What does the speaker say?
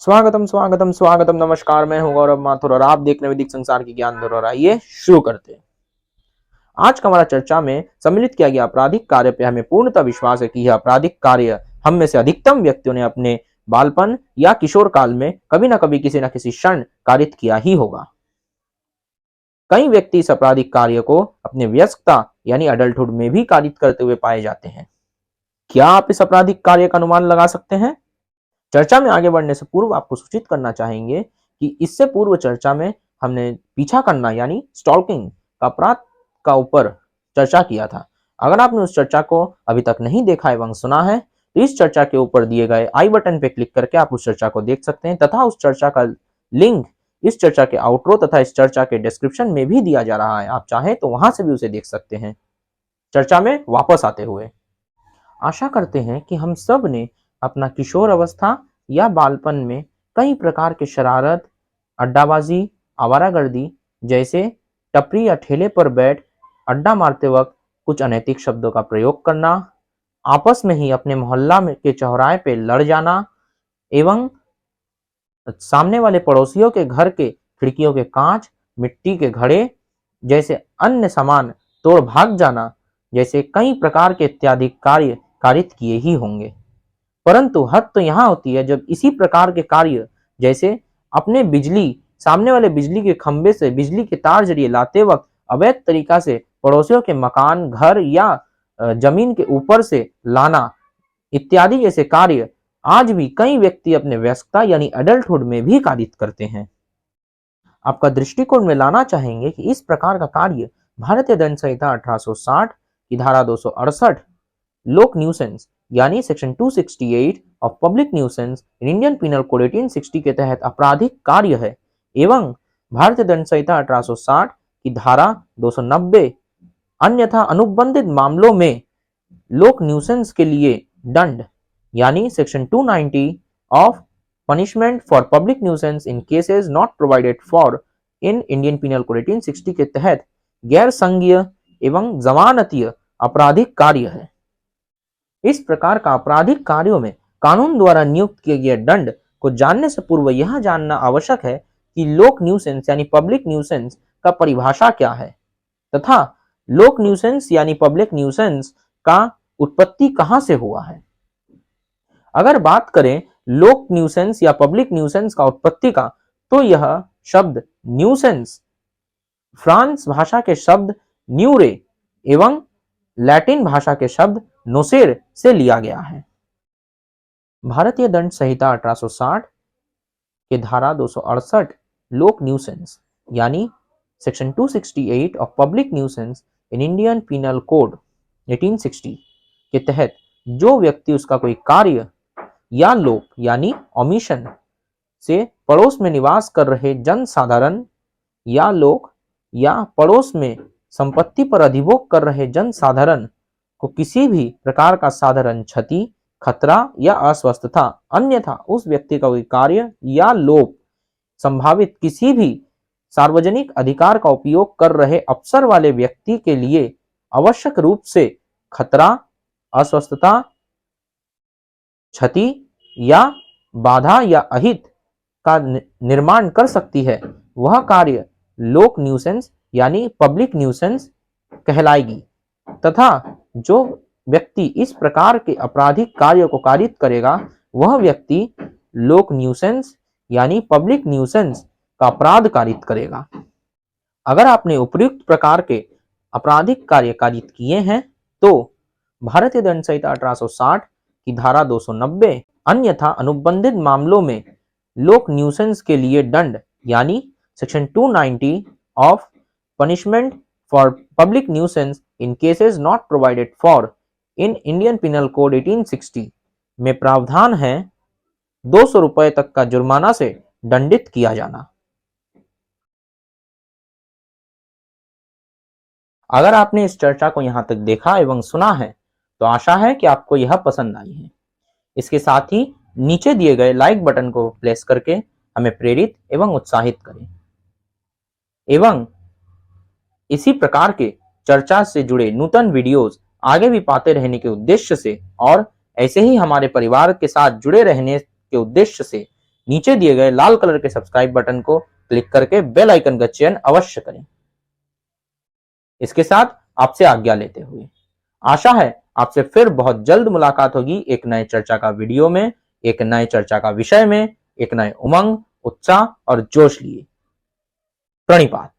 स्वागतम स्वागतम स्वागतम नमस्कार। मैं हूं गौरव माथुर और आप देख रहे हैं वैदिक संसार की ज्ञान धरोहर। आइए शुरू करते हैं। आज का हमारा चर्चा में सम्मिलित किया गया आपराधिक कार्य पे हमें पूर्णतः विश्वास है कि यह आपराधिक कार्य हम में से अधिकतम व्यक्तियों ने अपने बालपन या किशोर काल में कभी ना कभी किसी न किसी क्षण कारित किया ही होगा। कई व्यक्ति इस आपराधिक कार्य को अपने वयस्कता यानी अडल्टहुड में भी कारित करते हुए पाए जाते हैं। क्या आप इस आपराधिक कार्य का अनुमान लगा सकते हैं? चर्चा में आगे बढ़ने से पूर्व आपको सूचित करना चाहेंगे कि इससे पूर्व चर्चा में हमने पीछा करना यानी स्टॉकिंग का अपराध का ऊपर चर्चा किया था। अगर आपने उस चर्चा को अभी तक नहीं देखा एवं सुना है तो इस चर्चा के ऊपर दिए गए आई बटन पे क्लिक करके आप उस चर्चा को देख सकते हैं तथा उस चर्चा का लिंक इस चर्चा के आउटरो तथा इस चर्चा के डिस्क्रिप्शन में भी दिया जा रहा है। आप चाहें तो वहां से भी उसे देख सकते हैं। चर्चा में वापस आते हुए आशा करते हैं कि हम सब ने अपना किशोर अवस्था या बालपन में कई प्रकार के शरारत, अड्डाबाजी, आवारागर्दी जैसे टपरी या ठेले पर बैठ अड्डा मारते वक्त कुछ अनैतिक शब्दों का प्रयोग करना, आपस में ही अपने मोहल्ला में के चौराहे पे लड़ जाना एवं सामने वाले पड़ोसियों के घर के खिड़कियों के कांच, मिट्टी के घड़े जैसे अन्य सामान तोड़ भाग जाना जैसे कई प्रकार के इत्यादि कार्य कारित किए ही होंगे। परंतु हद तो यहाँ होती है जब इसी प्रकार के कार्य जैसे अपने बिजली सामने वाले बिजली के खंभे से बिजली के तार जरिए लाते वक्त अवैध तरीका से पड़ोसियों के मकान, घर या जमीन के ऊपर से लाना इत्यादि जैसे कार्य आज भी कई व्यक्ति अपने वयस्कता यानी अडल्टहुड में भी कारित करते हैं। आपका दृष्टिकोण में लाना चाहेंगे कि इस प्रकार का कार्य भारतीय दंड संहिता 1860 की धारा 268 लोक न्यूसेंस यानी section 268 of public nuisance in Indian penal code 1860 के तहत आपराधिक कार्य है एवं भारतीय दंड संहिता 1860 की धारा 290 अन्यथा अनुबंधित मामलों में लोक न्यूसेंस के लिए दंड यानी section 290 of punishment for public nuisance in cases not provided for in Indian penal code 1860 के तहत गैर संघीय एवं जमानतीय आपराधिक कार्य है। इस प्रकार का आपराधिक कार्यों में कानून द्वारा नियुक्त किए गए दंड को जानने से पूर्व यह जानना आवश्यक है कि लोक न्यूसेंस यानी पब्लिक न्यूसेंस का परिभाषा क्या है तथा लोक न्यूसेंस यानी पब्लिक न्यूसेंस का उत्पत्ति कहां से हुआ है। अगर बात करें लोक न्यूसेंस या पब्लिक न्यूसेंस का उत्पत्ति का तो यह शब्द न्यूसेंस फ्रांस भाषा के शब्द न्यूरे एवं लैटिन भाषा के शब्द नोसेर से लिया गया है। भारतीय दंड संहिता 1860 के धारा 268 लोक न्यूसेंस यानी section 268 of public nuisance in Indian penal code 1860 के तहत जो व्यक्ति उसका कोई कार्य या लोप यानी ओमिशन से पड़ोस में निवास कर रहे जनसाधारण या लोग या पड़ोस में संपत्ति पर अधिभोग कर रहे जनसाधारण को किसी भी प्रकार का साधारण क्षति, खतरा या अस्वस्थता अन्यथा उस व्यक्ति का कोई कार्य या लोप संभावित किसी भी सार्वजनिक अधिकार का उपयोग कर रहे अवसर वाले व्यक्ति के लिए आवश्यक रूप से खतरा, अस्वस्थता, क्षति या बाधा या अहित का निर्माण कर सकती है वह कार्य लोक न्यूसेंस यानी पब्लिक न्यूसेंस कहलाएगी तथा जो व्यक्ति इस प्रकार के आपराधिक कार्य को कारित करेगा वह व्यक्ति लोक न्यूसेंस यानी पब्लिक न्यूसेंस का अपराध कारित करेगा। अगर आपने उपयुक्त प्रकार के आपराधिक कार्य कारित किए हैं तो भारतीय दंड संहिता 1860 की धारा 290 अन्यथा अनुबंधित मामलों में लोक न्यूसेंस के लिए दंड यानी section 290 of punishment for public nuisance in cases not provided for in Indian penal code 1860 में प्रावधान है 200 रुपए तक का जुर्माना से दंडित किया जाना। अगर आपने इस चर्चा को यहां तक देखा एवं सुना है तो आशा है कि आपको यह पसंद आई है। इसके साथ ही नीचे दिए गए लाइक बटन को प्रेस करके हमें प्रेरित एवं उत्साहित करें एवं इसी प्रकार के चर्चा से जुड़े नूतन वीडियोस आगे भी पाते रहने के उद्देश्य से और ऐसे ही हमारे परिवार के साथ जुड़े रहने के उद्देश्य से नीचे दिए गए लाल कलर के सब्सक्राइब बटन को क्लिक करके बेल आइकन का चयन अवश्य करें। इसके साथ आपसे आज्ञा लेते हुए आशा है आपसे फिर बहुत जल्द मुलाकात होगी एक नए चर्चा का वीडियो में, एक नए चर्चा का विषय में, एक नए उमंग, उत्साह और जोश लिए। प्रणिपात।